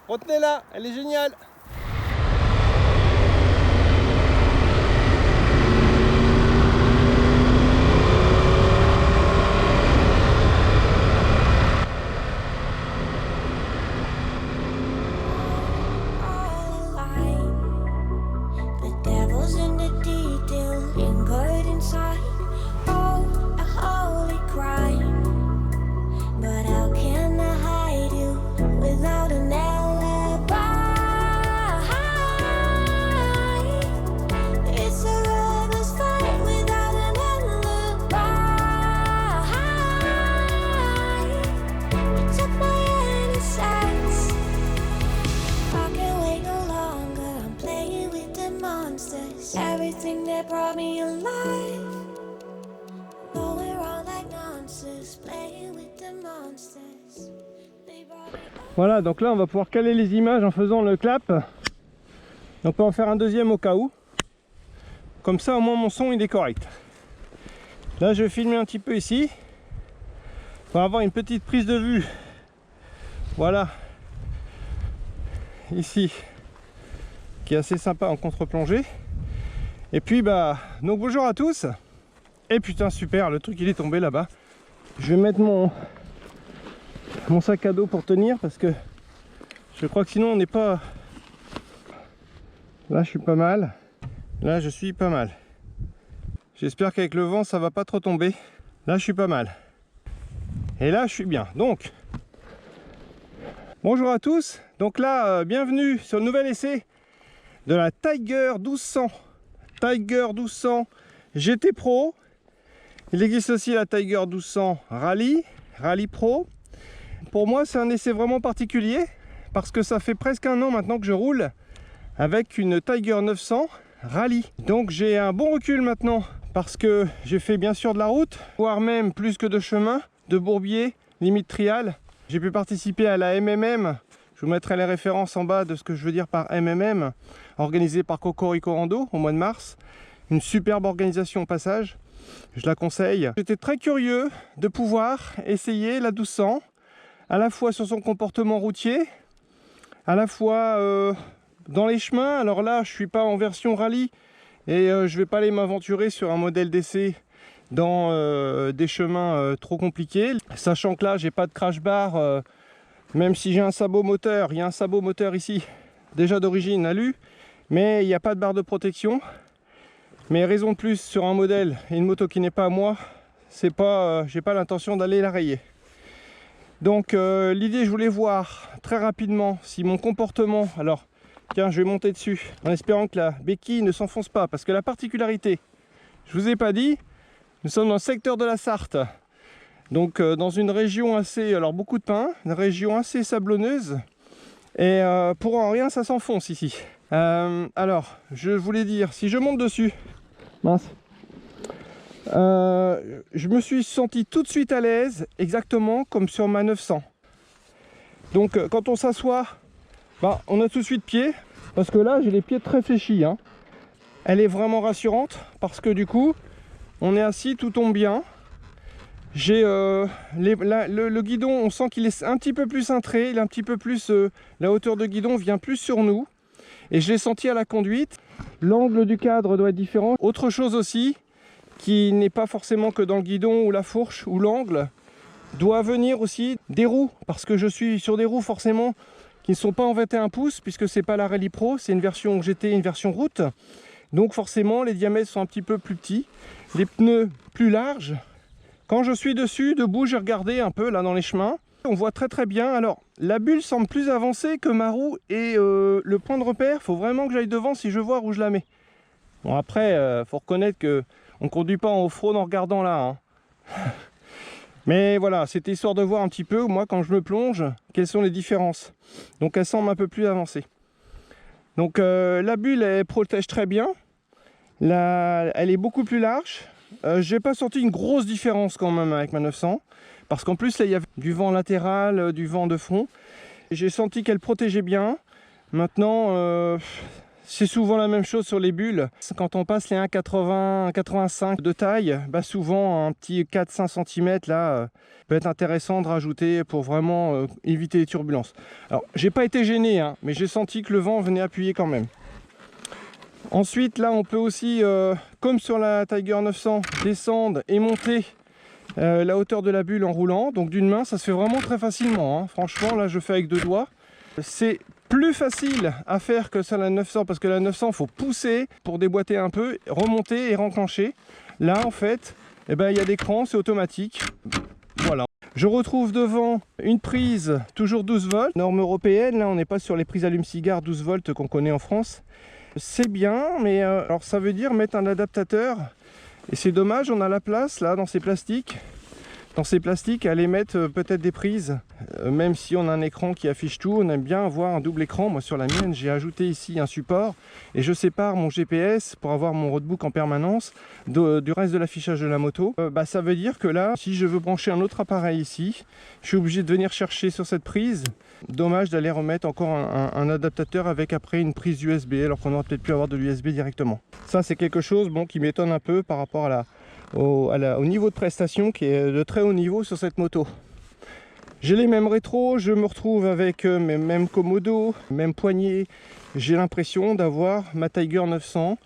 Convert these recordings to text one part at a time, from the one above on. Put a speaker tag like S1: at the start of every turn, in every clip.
S1: Retenez-la, elle est géniale.
S2: Everything that brought me alive. Though we're all like monsters, playing with the monsters. They brought me
S1: Voilà, donc là on va pouvoir caler les images en faisant le clap. On peut en faire un deuxième au cas où. Comme ça au moins mon son il est correct. Là je vais filmer un petit peu ici. Pour avoir une petite prise de vue. Voilà. Ici. Qui est assez sympa en contre-plongée. Et puis donc bonjour à tous. Et putain super, le truc il est tombé là-bas. Je vais mettre mon sac à dos pour tenir parce que je crois que sinon on n'est pas... Là je suis pas mal. Là je suis pas mal. J'espère qu'avec le vent ça va pas trop tomber. Là je suis pas mal. Et là je suis bien. Donc bonjour à tous. Donc là bienvenue sur le nouvel essai de la Tiger 1200. Tiger 1200 GT Pro. Il existe aussi la Tiger 1200 Rally Pro. Pour moi c'est un essai vraiment particulier parce que ça fait presque un an maintenant que je roule avec une Tiger 900 Rally. Donc j'ai un bon recul maintenant parce que j'ai fait bien sûr de la route, voire même plus que de chemin, de bourbier, limite trial. J'ai pu participer à la MMM. Je vous mettrai les références en bas de ce que je veux dire par MMM, organisée par Cocorico Rando au mois de mars. Une superbe organisation au passage, je la conseille. J'étais très curieux de pouvoir essayer la 1200, à la fois sur son comportement routier, à la fois dans les chemins. Alors là, je ne suis pas en version rallye et je ne vais pas aller m'aventurer sur un modèle d'essai dans des chemins trop compliqués. Sachant que là, j'ai pas de crash bar. Même si j'ai un sabot moteur, il y a un sabot moteur ici, déjà d'origine alu, mais il n'y a pas de barre de protection. Mais raison de plus sur un modèle et une moto qui n'est pas à moi, c'est pas, j'ai pas l'intention d'aller la rayer. Donc l'idée, je voulais voir très rapidement si mon comportement, alors tiens, je vais monter dessus en espérant que la béquille ne s'enfonce pas, parce que la particularité, je vous ai pas dit, nous sommes dans le secteur de la Sarthe. Donc dans une région assez, alors beaucoup de pins, une région assez sablonneuse, et pour en rien ça s'enfonce ici. Alors je voulais dire, si je monte dessus, mince, je me suis senti tout de suite à l'aise, exactement comme sur ma 900. Donc quand on s'assoit, on a tout de suite pied, parce que là j'ai les pieds très fléchis, hein. Elle est vraiment rassurante, parce que du coup, on est assis, tout tombe bien. J'ai le guidon, on sent qu'il est un petit peu plus cintré, il est un petit peu plus, la hauteur de guidon vient plus sur nous. Et je l'ai senti à la conduite. L'angle du cadre doit être différent. Autre chose aussi, qui n'est pas forcément que dans le guidon ou la fourche ou l'angle, doit venir aussi des roues. Parce que je suis sur des roues forcément qui ne sont pas en 21 pouces, puisque c'est pas la Rally Pro, c'est une version GT, une version route. Donc forcément les diamètres sont un petit peu plus petits, les pneus plus larges. Quand je suis dessus, debout, j'ai regardé un peu là dans les chemins. On voit très très bien. Alors la bulle semble plus avancée que ma roue et le point de repère, il faut vraiment que j'aille devant si je veux voir où je la mets. Bon après, faut reconnaître que on conduit pas en off-road en regardant là, hein. Mais voilà, c'était histoire de voir un petit peu, moi quand je me plonge, quelles sont les différences. Donc elle semble un peu plus avancée. Donc la bulle, elle protège très bien. Elle est beaucoup plus large. J'ai pas senti une grosse différence quand même avec ma 900. Parce qu'en plus, là, il y avait du vent latéral, du vent de fond. J'ai senti qu'elle protégeait bien. Maintenant, C'est souvent la même chose sur les bulles. Quand on passe les 1,80, 1,85 de taille, bah souvent un petit 4-5 cm là peut être intéressant de rajouter pour vraiment éviter les turbulences. Alors j'ai pas été gêné, hein, mais j'ai senti que le vent venait appuyer quand même. Ensuite là on peut aussi, comme sur la Tiger 900, descendre et monter la hauteur de la bulle en roulant. Donc d'une main ça se fait vraiment très facilement, hein. Franchement là je fais avec 2 doigts. C'est plus facile à faire que sur la 900 parce que la 900 il faut pousser pour déboîter un peu, remonter et renclencher. Là en fait il y a des crans, c'est automatique. Voilà. Je retrouve devant une prise toujours 12 volts, norme européenne. Là on n'est pas sur les prises allume-cigare 12 volts qu'on connaît en France. C'est bien, mais alors ça veut dire mettre un adaptateur et c'est dommage, on a la place là dans ces plastiques. Dans ces plastiques, aller mettre peut-être des prises, même si on a un écran qui affiche tout, on aime bien avoir un double écran. Moi sur la mienne, j'ai ajouté ici un support et je sépare mon GPS pour avoir mon roadbook en permanence du reste de l'affichage de la moto. Ça veut dire que là, si je veux brancher un autre appareil ici, je suis obligé de venir chercher sur cette prise. Dommage d'aller remettre encore un adaptateur avec après une prise USB, alors qu'on aurait peut-être pu avoir de l'USB directement. Ça c'est quelque chose qui m'étonne un peu par rapport à au niveau de prestation qui est de très haut niveau sur cette moto. J'ai les mêmes rétros, je me retrouve avec mes mêmes commodos, même poignées. J'ai l'impression d'avoir ma Tiger 900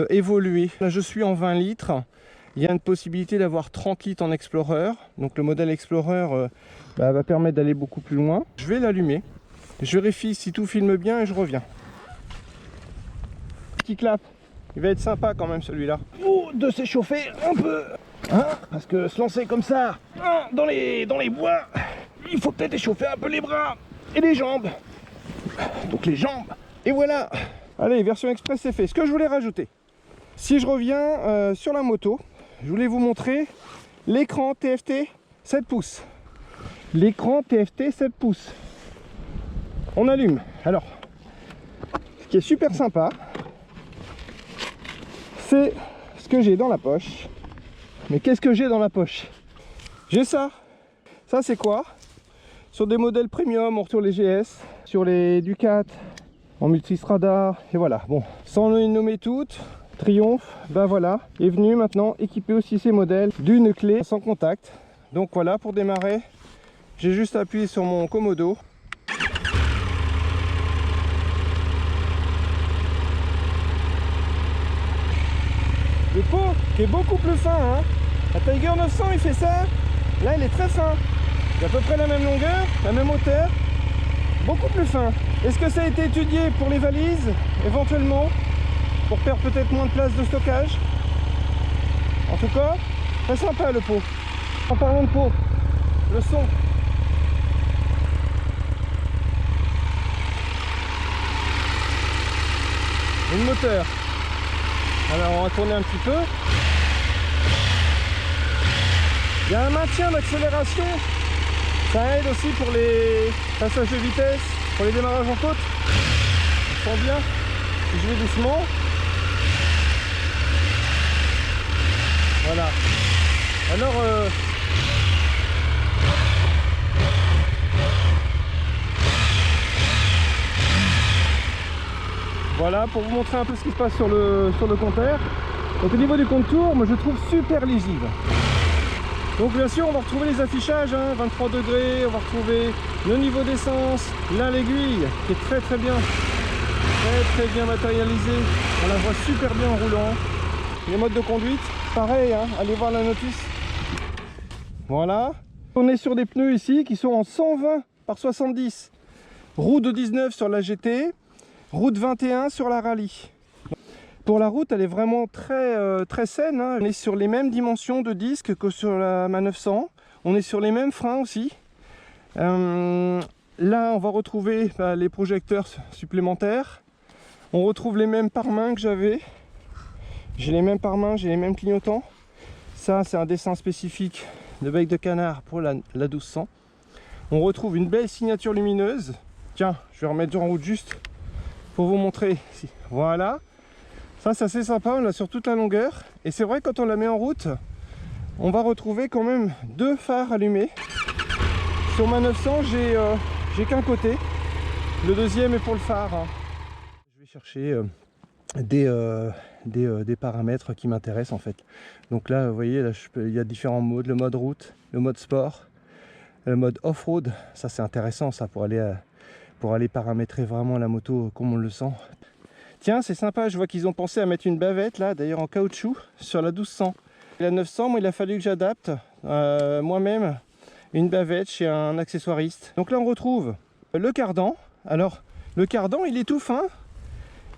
S1: évoluée. Là je suis en 20 litres, il y a une possibilité d'avoir 30 litres en Explorer. Donc le modèle Explorer va permettre d'aller beaucoup plus loin. Je vais l'allumer, je vérifie si tout filme bien et je reviens. Petit clap. Il va être sympa quand même celui-là. De s'échauffer un peu, hein, parce que se lancer comme ça, hein, dans les bois, il faut peut-être échauffer un peu les bras et les jambes. Donc les jambes. Et voilà. Allez, version express c'est fait. Ce que je voulais rajouter, si je reviens sur la moto, je voulais vous montrer l'écran TFT 7 pouces. L'écran TFT 7 pouces. On allume. Alors, ce qui est super sympa, c'est ce que j'ai dans la poche. Mais qu'est-ce que j'ai dans la poche? J'ai ça. Ça c'est quoi? Sur des modèles premium, on retrouve les GS, sur les Ducat, en multistrada, et voilà. Bon, sans les nommer toutes, Triumph, voilà, est venu maintenant équiper aussi ces modèles d'une clé sans contact. Donc voilà, pour démarrer, j'ai juste appuyé sur mon commodo. Le pot qui est beaucoup plus fin, hein. La Tiger 900 il fait ça, là il est très fin. Il a à peu près la même longueur, la même hauteur, beaucoup plus fin. Est-ce que ça a été étudié pour les valises, éventuellement, pour perdre peut-être moins de place de stockage? En tout cas, très sympa le pot. En parlant de pot, le son. Et le moteur. Alors on va tourner un petit peu. Il y a un maintien d'accélération. Ça aide aussi pour les passages de vitesse, pour les démarrages en côte. On sent bien. Si je vais doucement. Voilà. Alors voilà, pour vous montrer un peu ce qui se passe sur le compteur. Donc au niveau du contour, moi je trouve super lisible. Donc bien sûr on va retrouver les affichages, hein, 23 degrés, on va retrouver le niveau d'essence, là l'aiguille qui est très bien matérialisée, on la voit super bien en roulant. Les modes de conduite, pareil, hein, allez voir la notice. Voilà, on est sur des pneus ici qui sont en 120 par 70, roue de 19 sur la GT, route 21 sur la Rallye. Pour la route, elle est vraiment très saine, hein. On est sur les mêmes dimensions de disque que sur la Ma 900. On est sur les mêmes freins aussi. Là, on va retrouver les projecteurs supplémentaires. On retrouve les mêmes pare-mains que j'avais. J'ai les mêmes pare-mains, j'ai les mêmes clignotants. Ça, c'est un dessin spécifique de bec de canard pour la 1200. On retrouve une belle signature lumineuse. Tiens, je vais remettre en route juste pour vous montrer. Voilà. Ça c'est assez sympa, on l'a sur toute la longueur. Et c'est vrai, quand on la met en route, on va retrouver quand même 2 phares allumés. Sur ma 900, j'ai qu'un côté. Le deuxième est pour le phare, hein. Je vais chercher des paramètres qui m'intéressent en fait. Donc là, vous voyez, là, il y a différents modes, le mode route, le mode sport, le mode off-road. Ça c'est intéressant ça pour aller paramétrer vraiment la moto comme on le sent. Tiens, c'est sympa, je vois qu'ils ont pensé à mettre une bavette là, d'ailleurs en caoutchouc, sur la 1200. La 900, moi il a fallu que j'adapte moi-même une bavette chez un accessoiriste. Donc là on retrouve le cardan. Alors le cardan il est tout fin,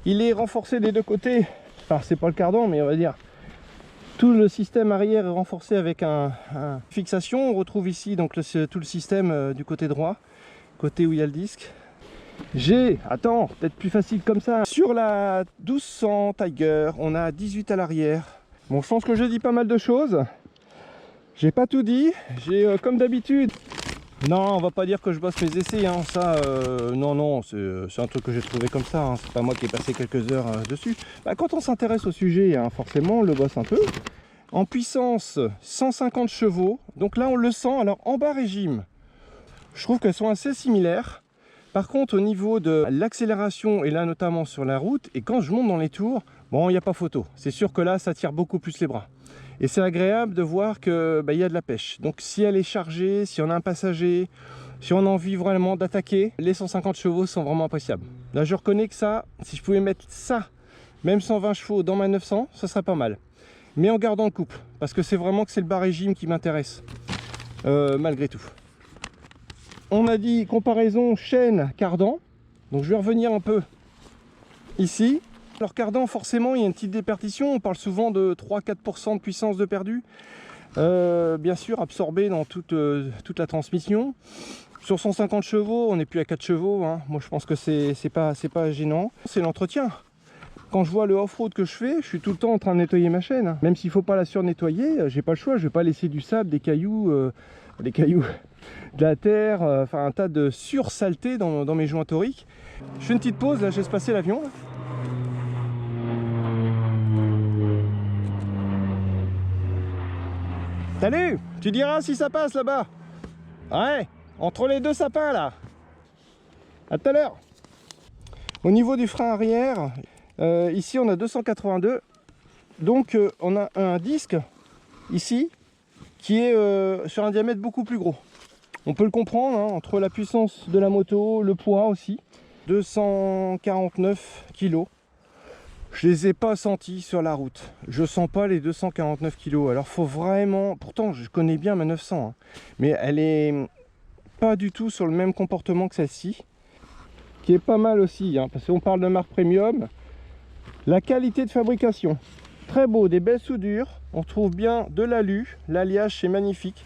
S1: il est renforcé des deux côtés. Enfin c'est pas le cardan mais on va dire tout le système arrière est renforcé avec un fixation. On retrouve ici donc tout le système du côté droit, côté où il y a le disque. Attends, peut-être plus facile comme ça. Sur la 1200 Tiger, on a 18 à l'arrière. Bon, je pense que j'ai dit pas mal de choses. J'ai pas tout dit. J'ai comme d'habitude. Non, on va pas dire que je bosse mes essais. Hein. Ça, non, c'est un truc que j'ai trouvé comme ça. Hein. C'est pas moi qui ai passé quelques heures dessus. Bah, quand on s'intéresse au sujet, hein, forcément, on le bosse un peu. En puissance, 150 chevaux. Donc là, on le sent. Alors, en bas régime, je trouve qu'elles sont assez similaires. Par contre, au niveau de l'accélération, et là notamment sur la route, et quand je monte dans les tours, bon, il n'y a pas photo. C'est sûr que là, ça tire beaucoup plus les bras. Et c'est agréable de voir qu'il y a de la pêche. Donc si elle est chargée, si on a un passager, si on a envie vraiment d'attaquer, les 150 chevaux sont vraiment appréciables. Là, je reconnais que ça, si je pouvais mettre ça, même 120 chevaux dans ma 900, ça serait pas mal. Mais en gardant le couple, parce que c'est vraiment que c'est le bas régime qui m'intéresse, malgré tout. On a dit comparaison chaîne cardan, donc je vais revenir un peu ici. Alors cardan, forcément il y a une petite déperdition, on parle souvent de 3-4% de puissance de perdu, bien sûr absorbé dans toute la transmission. Sur 150 chevaux, on n'est plus à 4 chevaux, hein. Moi je pense que c'est pas gênant. C'est l'entretien. Quand je vois le off-road que je fais, je suis tout le temps en train de nettoyer ma chaîne, hein. Même s'il ne faut pas la sur-nettoyer, j'ai pas le choix, je vais pas laisser du sable, des cailloux, de la terre, enfin un tas de sursaleté dans mes joints toriques. Je fais une petite pause, là je laisse passer l'avion. Salut, tu diras si ça passe là-bas. Ouais, entre les deux sapins là. À tout à l'heure. Au niveau du frein arrière, ici on a 282. Donc on a un disque ici qui est sur un diamètre beaucoup plus gros. On peut le comprendre, hein, entre la puissance de la moto, le poids aussi. 249 kg. Je les ai pas sentis sur la route. Je sens pas les 249 kg. Alors faut vraiment... Pourtant je connais bien ma 900. Hein, mais elle est pas du tout sur le même comportement que celle-ci. Qui est pas mal aussi. Hein, parce qu'on parle de marque premium. La qualité de fabrication. Très beau, des belles soudures. On trouve bien de l'alu. L'alliage c'est magnifique.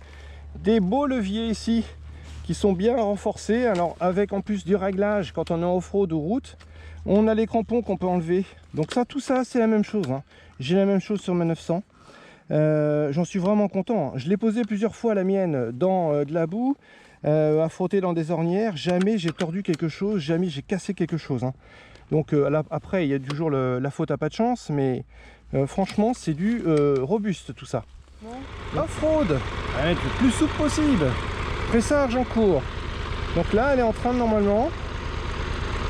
S1: Des beaux leviers ici qui sont bien renforcés. Alors avec en plus du réglage quand on est en off-road ou route, on a les crampons qu'on peut enlever. Donc ça, tout ça c'est la même chose. Hein. J'ai la même chose sur ma 900. J'en suis vraiment content. Je l'ai posé plusieurs fois la mienne dans de la boue, à frotter dans des ornières. Jamais j'ai tordu quelque chose, jamais j'ai cassé quelque chose. Hein. Donc là, après il y a toujours la faute à pas de chance, mais franchement c'est du robuste tout ça. Off-road, être le plus souple possible. Pressage en cours. Donc là elle est en train de normalement.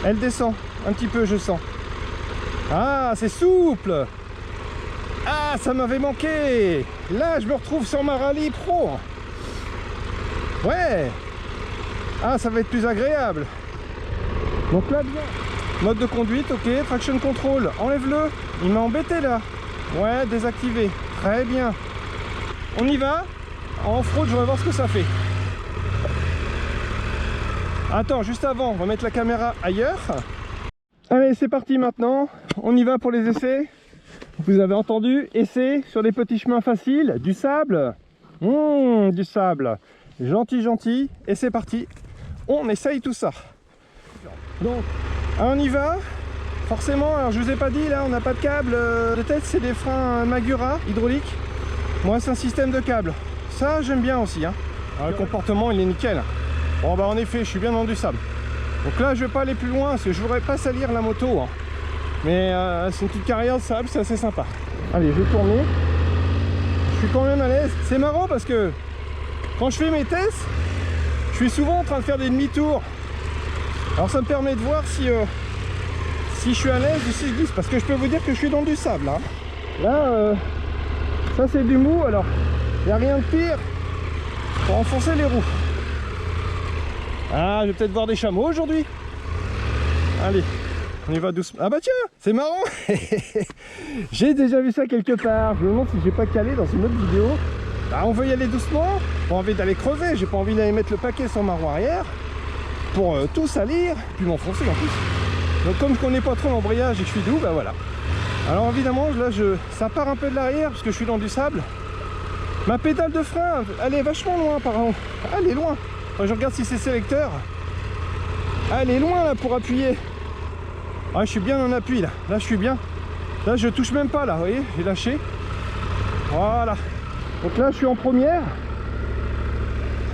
S1: Elle descend un petit peu, je sens. Ah, c'est souple. Ah, ça m'avait manqué. Là je me retrouve sur ma rallye pro. Ouais. Ah, ça va être plus agréable. Donc là bien. Mode de conduite, ok. Traction control, enlève-le. Il m'a embêté là. Ouais, désactivé. Très bien. On y va. En off-road, je vais voir ce que ça fait. Attends, juste avant, on va mettre la caméra ailleurs. Allez, c'est parti maintenant. On y va pour les essais. Vous avez entendu, essai sur des petits chemins faciles, du sable. Du sable. Gentil, gentil. Et c'est parti. On essaye tout ça. Donc, on y va. Forcément, alors je vous ai pas dit, là on n'a pas de câble de tête, c'est des freins Magura hydrauliques. Moi c'est un système de câble. Ça j'aime bien aussi. Hein. Alors, le comportement il est nickel. Bon bah en effet, je suis bien dans du sable. Donc là je vais pas aller plus loin parce que je voudrais pas salir la moto. Hein. Mais c'est une petite carrière de sable, c'est assez sympa. Allez, je vais tourner. Je suis quand même à l'aise. C'est marrant parce que quand je fais mes tests, je suis souvent en train de faire des demi-tours. Alors ça me permet de voir si si je suis à l'aise ou si je glisse. Parce que je peux vous dire que je suis dans du sable. Hein. Là, ça c'est du mou, alors il n'y a rien de pire pour enfoncer les roues. Ah, je vais peut-être voir des chameaux aujourd'hui. Allez, on y va doucement. Ah bah tiens, c'est marrant. J'ai déjà vu ça quelque part. Je me demande si j'ai pas calé dans une autre vidéo. Bah, on veut y aller doucement. Pas envie d'aller creuser. J'ai pas envie d'aller mettre le paquet sur ma roue arrière pour tout salir, puis m'enfoncer en plus. Donc comme je connais pas trop l'embrayage et que je suis doux, bah voilà. Alors évidemment, là, ça part un peu de l'arrière parce que je suis dans du sable. Ma pédale de frein, elle est vachement loin apparemment. Elle est loin. Enfin, je regarde si c'est sélecteur. Elle est loin là pour appuyer. Ah, je suis bien en appui là. Là, je suis bien. Là, je touche même pas là. Vous voyez, j'ai lâché. Voilà. Donc là, je suis en première.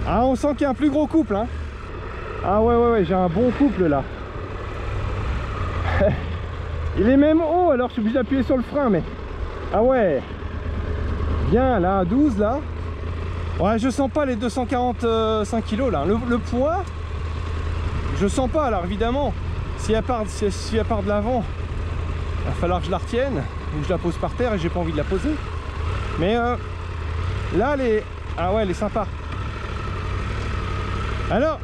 S1: Ah, on sent qu'il y a un plus gros couple. Hein. Ah ouais, j'ai un bon couple là. Il est même haut, alors je suis obligé d'appuyer sur le frein, mais... Ah ouais. Bien là, 12 là. Ouais, je sens pas les 245 kg là. Le poids, je sens pas. Alors évidemment, si elle part de l'avant, il va falloir que je la retienne ou que je la pose par terre et j'ai pas envie de la poser. Mais là, ah ouais, elle est sympa. Alors,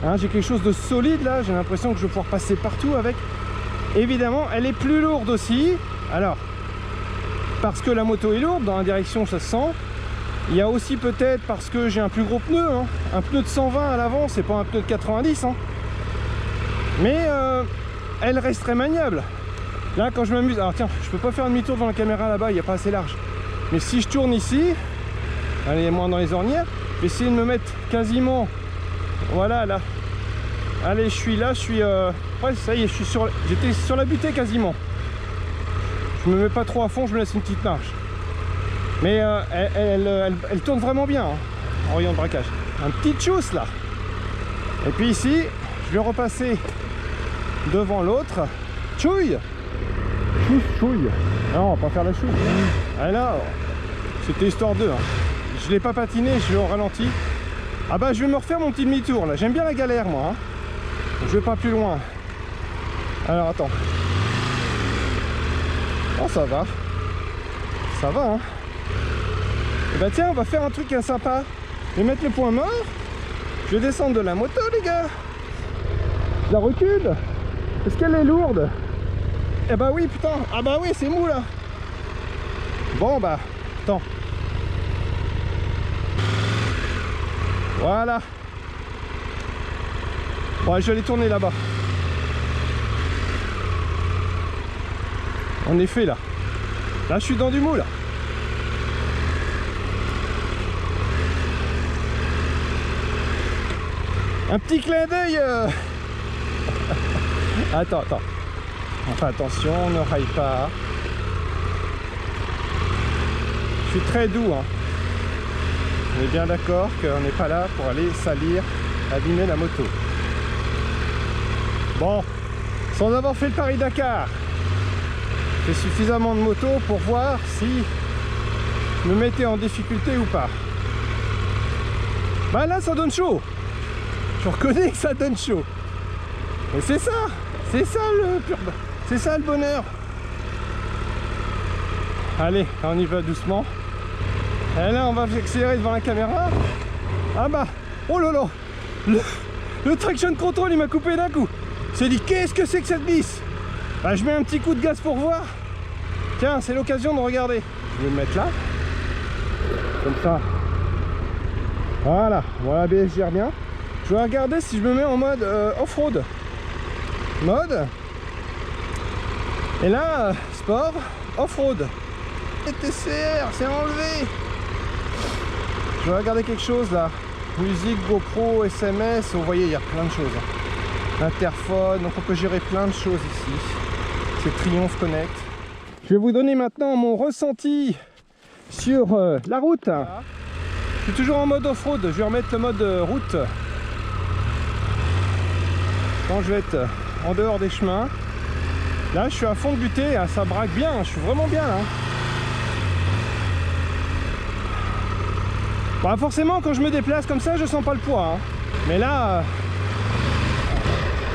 S1: hein, j'ai quelque chose de solide là. J'ai l'impression que je vais pouvoir passer partout avec. Évidemment, elle est plus lourde aussi. Alors, parce que la moto est lourde, dans la direction ça se sent. Il y a aussi peut-être parce que j'ai un plus gros pneu, hein. Un pneu de 120 à l'avant, c'est pas un pneu de 90. Hein. Mais elle reste très maniable. Là, quand je m'amuse, alors tiens, je peux pas faire demi-tour devant la caméra là-bas, il n'y a pas assez large. Mais si je tourne ici, elle est moins dans les ornières, je vais essayer de me mettre quasiment, voilà là. Allez, je suis là, je suis, ouais, ça y est, j'étais sur la butée quasiment. Je me mets pas trop à fond, je me laisse une petite marge. Mais elle tourne vraiment bien, hein, en rayon de braquage. Un petit tchousse là. Et puis ici, je vais repasser devant l'autre. Chouille. Chouille. Non, on va pas faire la chouille. Ah là, c'était histoire 2. Hein. Je l'ai pas patiné, je l'ai au ralenti. Ah bah je vais me refaire mon petit demi-tour là. J'aime bien la galère moi. Hein. Je vais pas plus loin. Alors attends. Oh ça va. Ça va hein. Et bah tiens, on va faire un truc sympa. Je vais mettre le point mort. Je vais descendre de la moto les gars. Je la recule. Est-ce qu'elle est lourde? Eh bah oui putain. Ah bah oui c'est mou là. Bon bah attends. Voilà. Bon je vais aller tourner là-bas. En effet là. Là je suis dans du mou là. Un petit clin d'œil. Attends. Enfin attention, ne raille pas. Je suis très doux. Hein. On est bien d'accord qu'on n'est pas là pour aller salir, abîmer la moto. Bon, sans avoir fait le Paris-Dakar, j'ai suffisamment de moto pour voir si je me mettais en difficulté ou pas. Bah là ça donne chaud. Je reconnais que ça donne chaud. Mais c'est ça le bonheur. Allez, on y va doucement. Et là on va accélérer devant la caméra. Ah bah, oh là là, le traction control il m'a coupé d'un coup. J'ai dit qu'est-ce que c'est que cette glisse. Bah je mets un petit coup de gaz pour voir. Tiens, c'est l'occasion de regarder. Je vais me mettre là. Comme ça. Voilà, voilà ABS gère bien. Je vais regarder si je me mets en mode off-road. Mode. Et là, sport, off-road. TCR, c'est enlevé. Je vais regarder quelque chose là. Musique, GoPro, SMS, vous voyez, il y a plein de choses. Interphone, donc on peut gérer plein de choses ici. C'est Triumph Connect. Je vais vous donner maintenant mon ressenti sur la route. Je suis toujours en mode off-road, je vais remettre le mode route. Quand je vais être en dehors des chemins. Là je suis à fond de butée, ça braque bien, je suis vraiment bien là. Bon, forcément quand je me déplace comme ça je sens pas le poids. Hein. Mais là,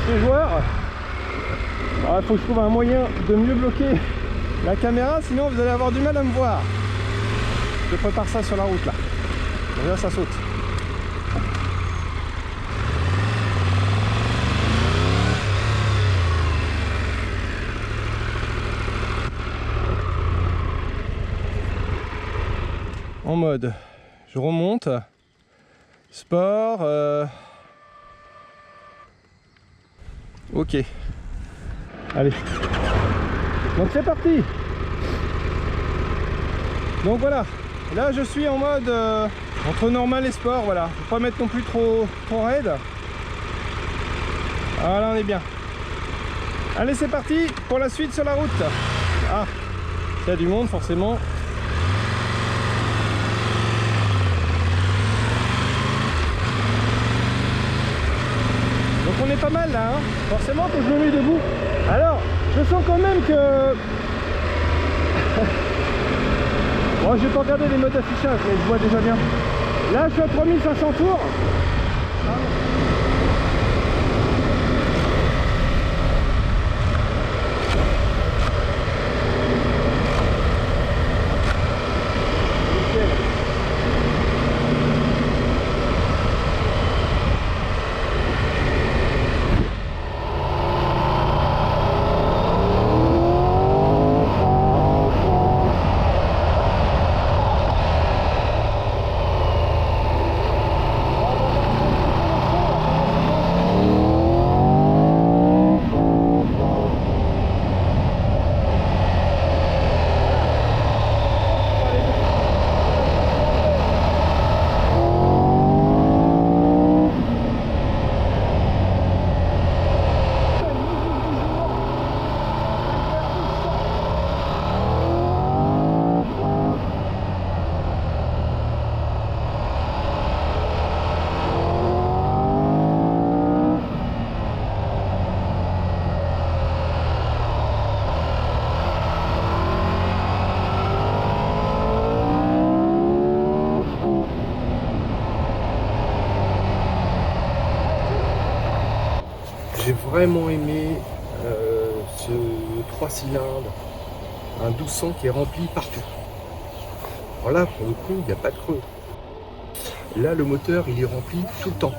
S1: les joueurs, Ah, faut que je trouve un moyen de mieux bloquer la caméra, sinon vous allez avoir du mal à me voir. Je prépare ça sur la route là. Donc là ça saute. En mode, je remonte, sport, ok, allez, donc c'est parti. Donc voilà, là je suis en mode entre normal et sport, voilà, faut pas mettre non plus trop raide. Voilà, on est bien. Allez, c'est parti pour la suite sur la route. Ah, il y a du monde forcément. Donc on est pas mal là, hein. Forcément que je me mets debout. Alors, je sens quand même que... Bon, je vais pas regarder les modes d'affichage, mais je vois déjà bien. Là, je suis à 3500 tours. J'ai vraiment aimé ce 3 cylindres, un 1200 qui est rempli partout. Alors là, pour le coup, il n'y a pas de creux. Là, le moteur, il est rempli tout le temps.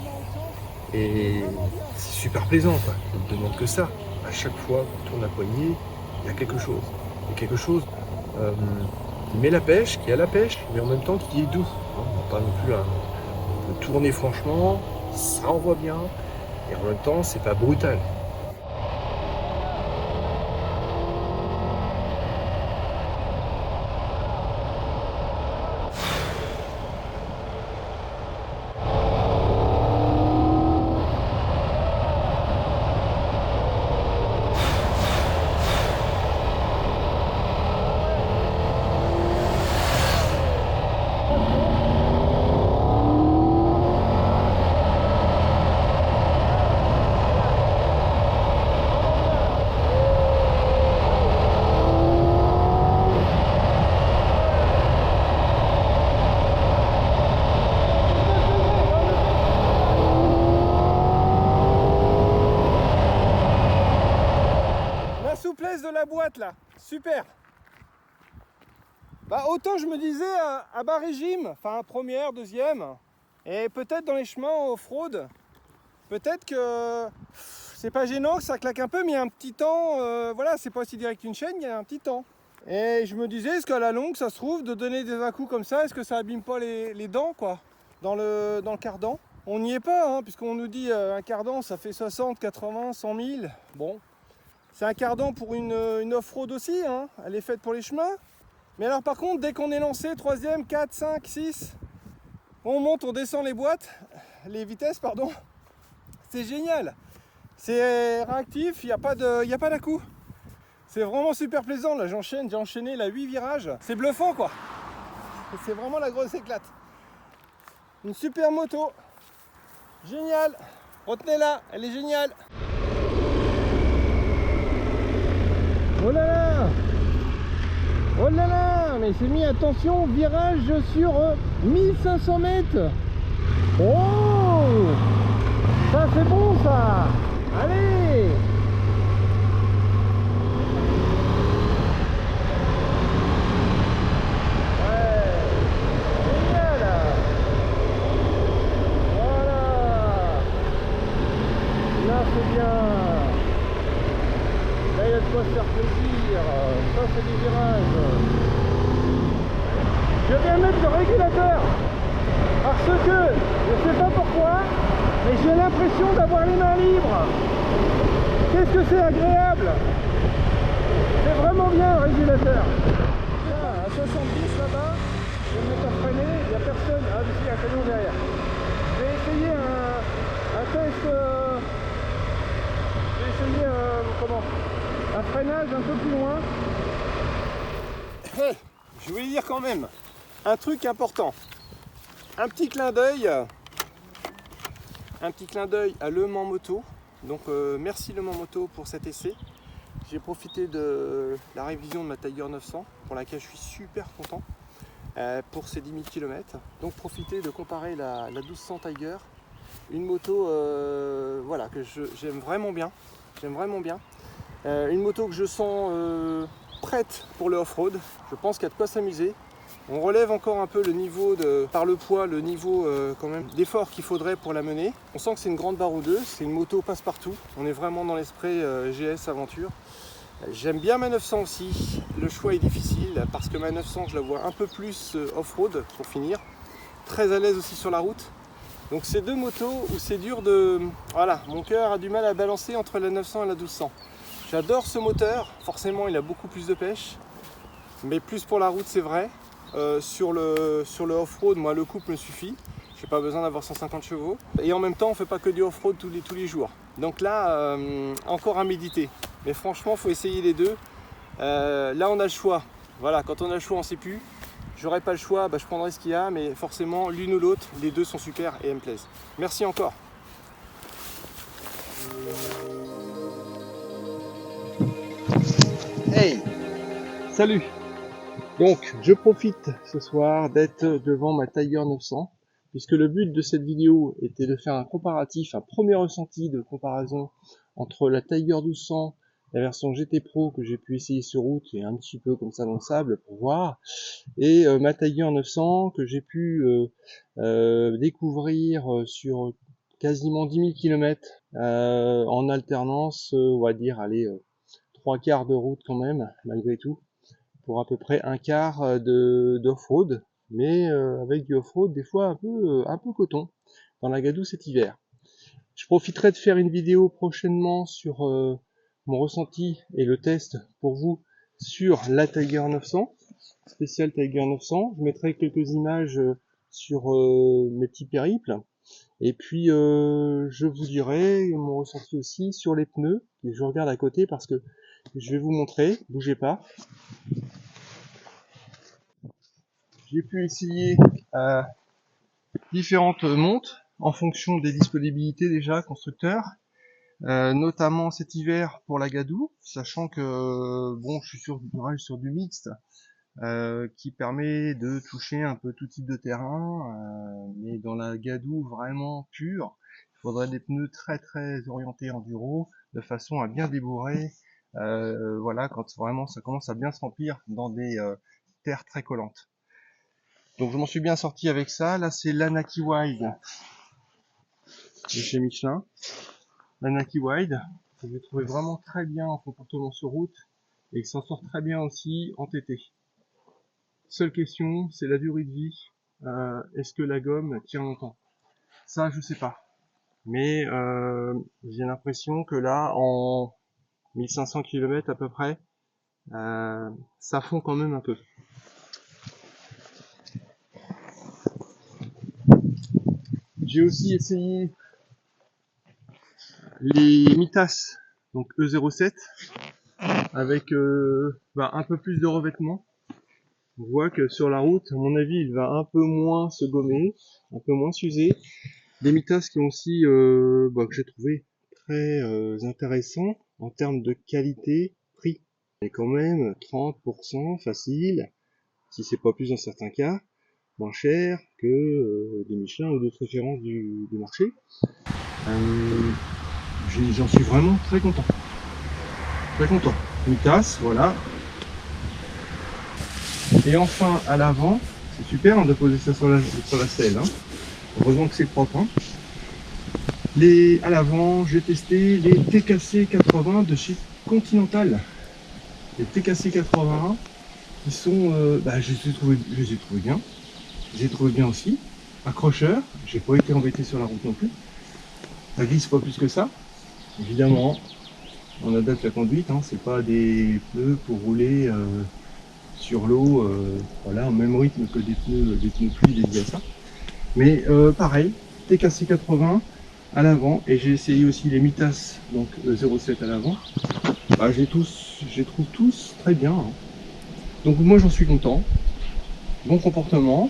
S1: Et c'est super plaisant, quoi. On ne demande que ça. À chaque fois qu'on tourne la poignée, il y a quelque chose. Il y a quelque chose qui met la pêche, qui a la pêche, mais en même temps qui est doux. On n'a pas non plus on peut tourner franchement, ça envoie bien. Et en même temps, c'est pas brutal. De la boîte là, super. Bah autant je me disais à bas régime, enfin première, deuxième, et peut-être dans les chemins off-road, peut-être que c'est pas gênant, que ça claque un peu, mais il y a un petit temps, voilà, c'est pas aussi direct qu'une chaîne, il y a un petit temps. Et je me disais, est-ce qu'à la longue, ça se trouve, de donner des à-coups comme ça, est-ce que ça abîme pas les dents, quoi, dans le cardan? On n'y est pas, hein, puisqu'on nous dit un cardan, ça fait 60, 80, 100 000, bon. C'est un cardan pour une off-road aussi, hein. Elle est faite pour les chemins. Mais alors par contre, dès qu'on est lancé, 3e, 4, 5, 6, on monte, on descend les vitesses, pardon. C'est génial. C'est réactif, il n'y a pas d'à-coup. C'est vraiment super plaisant, là j'ai enchaîné là 8 virages. C'est bluffant quoi. C'est vraiment la grosse éclate. Une super moto. Génial. Retenez-la, elle est géniale. Oh là là! Oh là là! Mais c'est mis, attention, virage sur 1500 mètres! Oh! Ça c'est bon ça! Allez! Je viens mettre le régulateur parce que je ne sais pas pourquoi, mais j'ai l'impression d'avoir les mains libres. Qu'est-ce que c'est agréable! C'est vraiment bien le régulateur. À 70 là-bas, je vais me mettre à freiner, il n'y a personne. Ah, ici, il y a un camion derrière. Je vais essayer un test. Je vais essayer un freinage un peu plus loin. Hey, je voulais dire quand même un truc important. Un petit clin d'œil à Le Mans Moto. Donc merci Le Mans Moto pour cet essai. J'ai profité de la révision de ma Tiger 900 pour laquelle je suis super content pour ces 10 000 km. Donc profiter de comparer la 1200 Tiger, une moto voilà, que j'aime vraiment bien. Une moto que je sens prête pour le off-road. Je pense qu'il y a de quoi s'amuser. On relève encore un peu le niveau par le poids, le niveau quand même d'effort qu'il faudrait pour la mener. On sent que c'est une grande barre ou deux, c'est une moto passe-partout. On est vraiment dans l'esprit GS aventure. J'aime bien ma 900 aussi. Le choix est difficile parce que ma 900 je la vois un peu plus off-road pour finir. Très à l'aise aussi sur la route. Donc c'est deux motos où c'est dur de... Voilà, mon cœur a du mal à balancer entre la 900 et la 1200. J'adore ce moteur, forcément il a beaucoup plus de pêche. Mais plus pour la route c'est vrai. Sur le off-road, moi le couple me suffit. J'ai pas besoin d'avoir 150 chevaux. Et en même temps, on fait pas que du off-road tous les jours. Donc là, encore à méditer. Mais franchement, faut essayer les deux. Là, on a le choix. Voilà, quand on a le choix, on sait plus. J'aurais pas le choix, je prendrai ce qu'il y a. Mais forcément, l'une ou l'autre, les deux sont super et elles me plaisent. Merci encore. Hey, salut. Donc, je profite ce soir d'être devant ma Tiger 900, puisque le but de cette vidéo était de faire un comparatif, un premier ressenti de comparaison entre la Tiger 1200, la version GT Pro que j'ai pu essayer sur route et un petit peu comme ça dans le sable pour voir, et ma Tiger 900 que j'ai pu découvrir sur quasiment 10 000 km en alternance, on va dire, allez, 3/4 de route quand même, malgré tout. Pour à peu près un quart d'off-road, mais avec du off-road des fois un peu coton dans la gadoue cet hiver. Je profiterai de faire une vidéo prochainement sur mon ressenti et le test pour vous sur la Tiger 900, spéciale Tiger 900. Je mettrai quelques images sur mes petits périples. Et puis je vous dirai mon ressenti aussi sur les pneus. Et je regarde à côté parce que je vais vous montrer, bougez pas. J'ai pu essayer différentes montes en fonction des disponibilités déjà constructeurs, notamment cet hiver pour la gadoue, sachant que bon, je suis sur du mixte qui permet de toucher un peu tout type de terrain, mais dans la gadoue vraiment pure, il faudrait des pneus très orientés enduro, de façon à bien débourrer, voilà, quand vraiment ça commence à bien se remplir dans des terres très collantes. Donc je m'en suis bien sorti avec ça. Là c'est l'Anaki Wild de chez Michelin. L'Anaki Wild, que j'ai trouvé vraiment très bien en comportement sur route et qui s'en sort très bien aussi en TT. Seule question, c'est la durée de vie. Est-ce que la gomme tient longtemps? Ça je sais pas. Mais j'ai l'impression que là en 1500 km à peu près, ça fond quand même un peu. J'ai aussi essayé les Mitas, donc E07, avec un peu plus de revêtement. On voit que sur la route, à mon avis, il va un peu moins se gommer, un peu moins s'user. Des Mitas qui ont aussi, que j'ai trouvé très intéressants en termes de qualité-prix. Et quand même 30% facile, si c'est pas plus dans certains cas, moins cher que des Michelin ou d'autres références du marché. J'en suis vraiment très content. Très content. Mitas, voilà. Et enfin, à l'avant, c'est super de poser ça sur la selle. Hein. Heureusement que c'est propre. Hein. À l'avant, j'ai testé les TKC 80 de chez Continental. Les TKC 80, Ils sont, je les ai trouvés bien. Je les ai trouvés bien aussi. Accrocheurs, j'ai pas été embêté sur la route non plus. Ça glisse pas plus que ça. Évidemment, on adapte la conduite, hein. C'est pas des pneus pour rouler sur l'eau, voilà, au même rythme que des pneus pluie dédiés à ça. Mais pareil, TKC 80 à l'avant, et j'ai essayé aussi les Mitas, donc 0,7 à l'avant. Je les trouve tous très bien, hein. Donc moi j'en suis content. Bon comportement,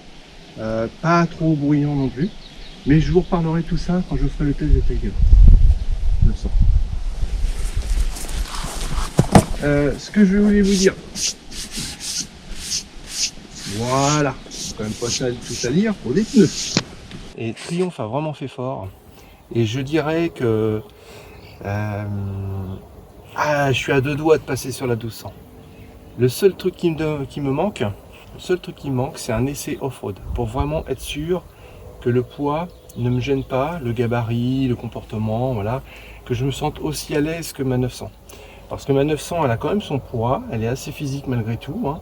S1: pas trop bruyant non plus. Mais je vous reparlerai tout ça quand je ferai le test de Tiger. Je le sens. Ce que je voulais vous dire. Voilà. C'est quand même pas ça tout à dire pour des pneus. Et Triumph a vraiment fait fort. Et je dirais que je suis à 2 doigts de passer sur la 1200. Le seul truc qui me manque, c'est un essai off-road pour vraiment être sûr que le poids ne me gêne pas, le gabarit, le comportement, voilà, que je me sente aussi à l'aise que ma 900. Parce que ma 900, elle a quand même son poids, elle est assez physique malgré tout, hein.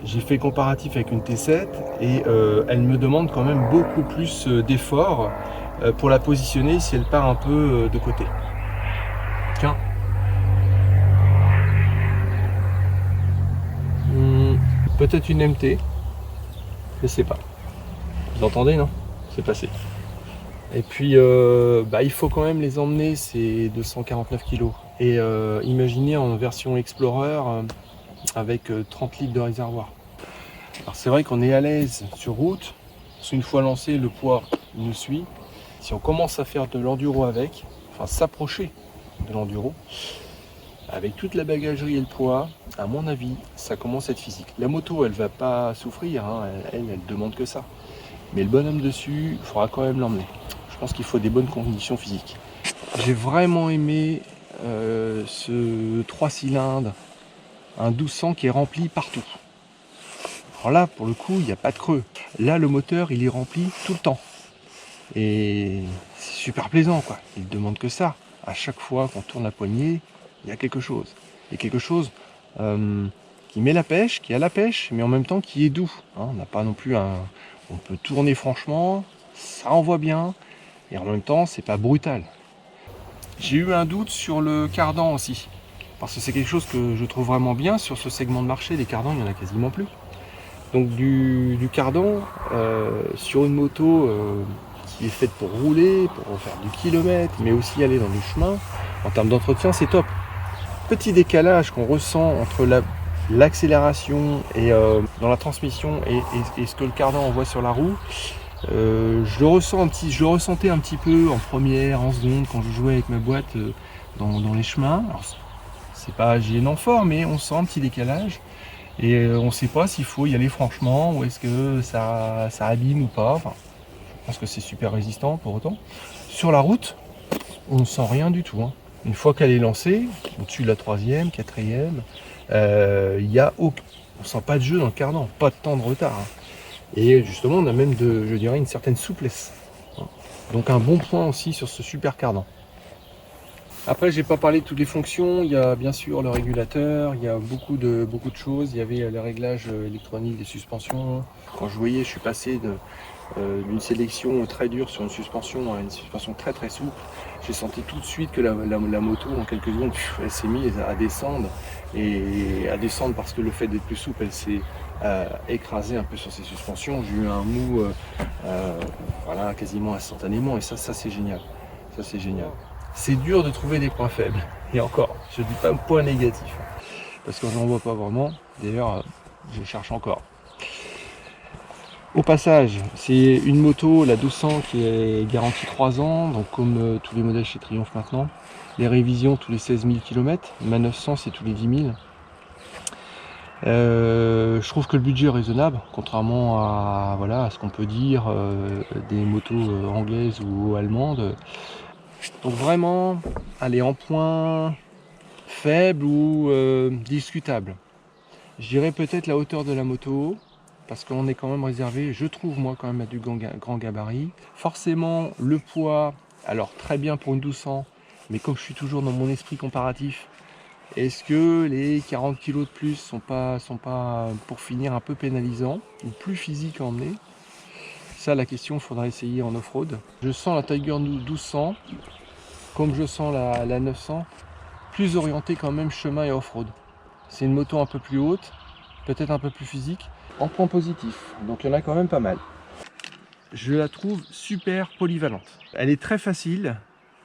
S1: J'ai fait le comparatif avec une T7 et elle me demande quand même beaucoup plus d'efforts pour la positionner si elle part un peu de côté. Tiens. Peut-être une MT, je sais pas. Vous entendez, non? C'est passé. Et puis il faut quand même les emmener, c'est 249 kg. Et imaginez en version Explorer avec 30 litres de réservoir. Alors c'est vrai qu'on est à l'aise sur route, parce qu'une fois lancé, le poids nous suit. Si on commence à faire de l'enduro avec, enfin s'approcher de l'enduro, avec toute la bagagerie et le poids, à mon avis, ça commence à être physique. La moto, elle va pas souffrir, hein, elle demande que ça. Mais le bonhomme dessus, il faudra quand même l'emmener. Je pense qu'il faut des bonnes conditions physiques. J'ai vraiment aimé ce 3 cylindres, un 1200 qui est rempli partout. Alors là, pour le coup, il n'y a pas de creux. Là, le moteur, il est rempli tout le temps. Et c'est super plaisant, quoi. Il ne demande que ça. À chaque fois qu'on tourne la poignée, il y a quelque chose. Il y a quelque chose qui met la pêche, qui a la pêche, mais en même temps qui est doux, hein. On n'a pas non plus un... On peut tourner franchement, ça envoie bien, et en même temps, c'est pas brutal. J'ai eu un doute sur le cardan aussi, parce que c'est quelque chose que je trouve vraiment bien sur ce segment de marché. Les cardans, il n'y en a quasiment plus. Donc du cardan sur une moto qui est faite pour rouler, pour faire du kilomètre, mais aussi aller dans du chemin, en termes d'entretien, c'est top. Petit décalage qu'on ressent entre l'accélération et dans la transmission et ce que le cardan envoie sur la roue, je le ressentais un petit peu en première, en seconde, quand je jouais avec ma boîte dans les chemins. Alors, c'est pas gênant fort, mais on sent un petit décalage et on ne sait pas s'il faut y aller franchement ou est-ce que ça abîme ou pas. Enfin, je pense que c'est super résistant pour autant. Sur la route, on ne sent rien du tout, hein. Une fois qu'elle est lancée, au-dessus de la 3e, 4e, on sent pas de jeu dans le cardan, pas de temps de retard, hein. Et justement, on a même je dirais, une certaine souplesse. Donc un bon point aussi sur ce super cardan. Après, j'ai pas parlé de toutes les fonctions. Il y a bien sûr le régulateur, il y a beaucoup de choses. Il y avait le réglage électronique des suspensions. Quand je voyais, je suis passé d'une sélection très dure sur une suspension à une suspension très très souple. J'ai senti tout de suite que la moto, en quelques secondes, elle s'est mise à descendre. Et à descendre parce que le fait d'être plus souple, elle s'est écrasée un peu sur ses suspensions. J'ai eu un mou voilà, quasiment instantanément. Et ça c'est génial. Ça c'est génial. C'est dur de trouver des points faibles. Et encore, je ne dis pas un point négatif, parce que je n'en vois pas vraiment. D'ailleurs, je cherche encore. Au passage, c'est une moto, la 1200, qui est garantie 3 ans, donc comme tous les modèles chez Triumph maintenant. Les révisions tous les 16 000 km, ma 900 c'est tous les 10 000. Je trouve que le budget est raisonnable, contrairement à ce qu'on peut dire des motos anglaises ou allemandes. Donc vraiment, aller en point faible ou discutable. Je dirais peut-être la hauteur de la moto, parce qu'on est quand même réservé, je trouve moi quand même à du grand gabarit. Forcément le poids, alors très bien pour une 1200, mais comme je suis toujours dans mon esprit comparatif, Est-ce que les 40 kg de plus sont pas pour finir un peu pénalisants ou plus physiques à emmener? Ça, la question, il faudra essayer en off-road. Je sens la Tiger 1200 comme je sens la 900, plus orientée quand même chemin et off-road. C'est une moto un peu plus haute, peut-être un peu plus physique, en point positif. Donc il y en a quand même pas mal. Je la trouve super polyvalente. Elle est très facile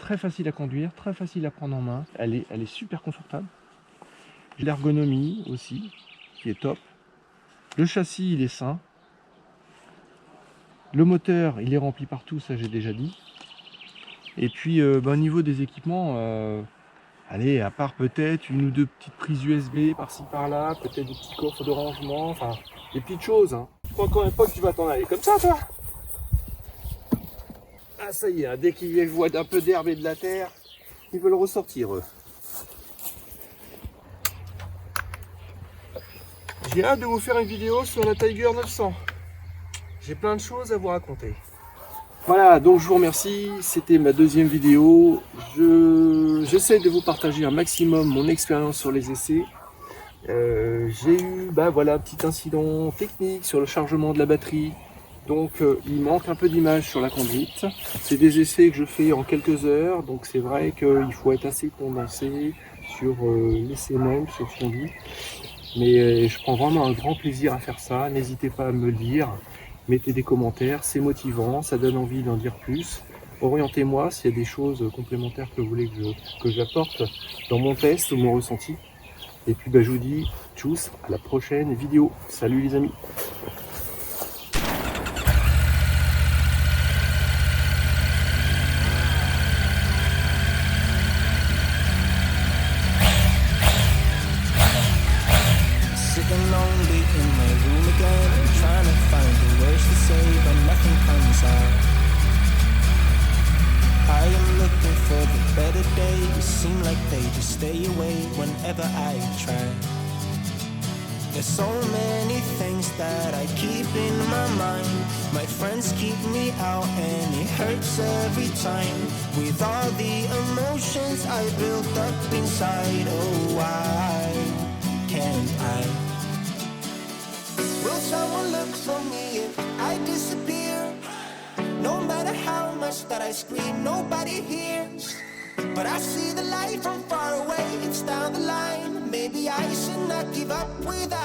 S1: à conduire, très facile à prendre en main. Elle est super confortable. L'ergonomie aussi, qui est top. Le châssis, il est sain. Le moteur, il est rempli partout, ça j'ai déjà dit. Et puis au niveau des équipements, allez, à part peut-être une ou deux petites prises USB par-ci par-là, peut-être des petits coffres de rangement, enfin des petites choses. Hein. Je crois quand même pas que tu vas t'en aller comme ça, toi. Ah ça y est, hein, dès qu'ils voient un peu d'herbe et de la terre, ils veulent ressortir eux. J'ai hâte de vous faire une vidéo sur la Tiger 900. J'ai plein de choses à vous raconter. Voilà, donc je vous remercie, c'était ma deuxième vidéo. J'essaie de vous partager un maximum mon expérience sur les essais. J'ai eu voilà, un petit incident technique sur le chargement de la batterie. Donc il manque un peu d'image sur la conduite. C'est des essais que je fais en quelques heures, donc c'est vrai qu'il faut être assez condensé sur l'essai même, sur ce qu'on dit. Mais je prends vraiment un grand plaisir à faire ça, n'hésitez pas à me le dire. Mettez des commentaires, c'est motivant, ça donne envie d'en dire plus. Orientez-moi s'il y a des choses complémentaires que vous voulez que j'apporte dans mon test ou mon ressenti. Et puis je vous dis tchuss, à la prochaine vidéo. Salut les amis.
S3: Sitting lonely in my room again, trying to find the words to say, but nothing comes out. I am looking for the better days, seem like they just stay away whenever I try. There's so many things that I keep in my mind. My friends keep me out and it hurts every time. With all the emotions I built up inside, oh why can't I? Will someone look for me if I disappear? No matter how much that I scream, nobody hears. But I see the light from far away, it's down the line. Maybe I should not give up without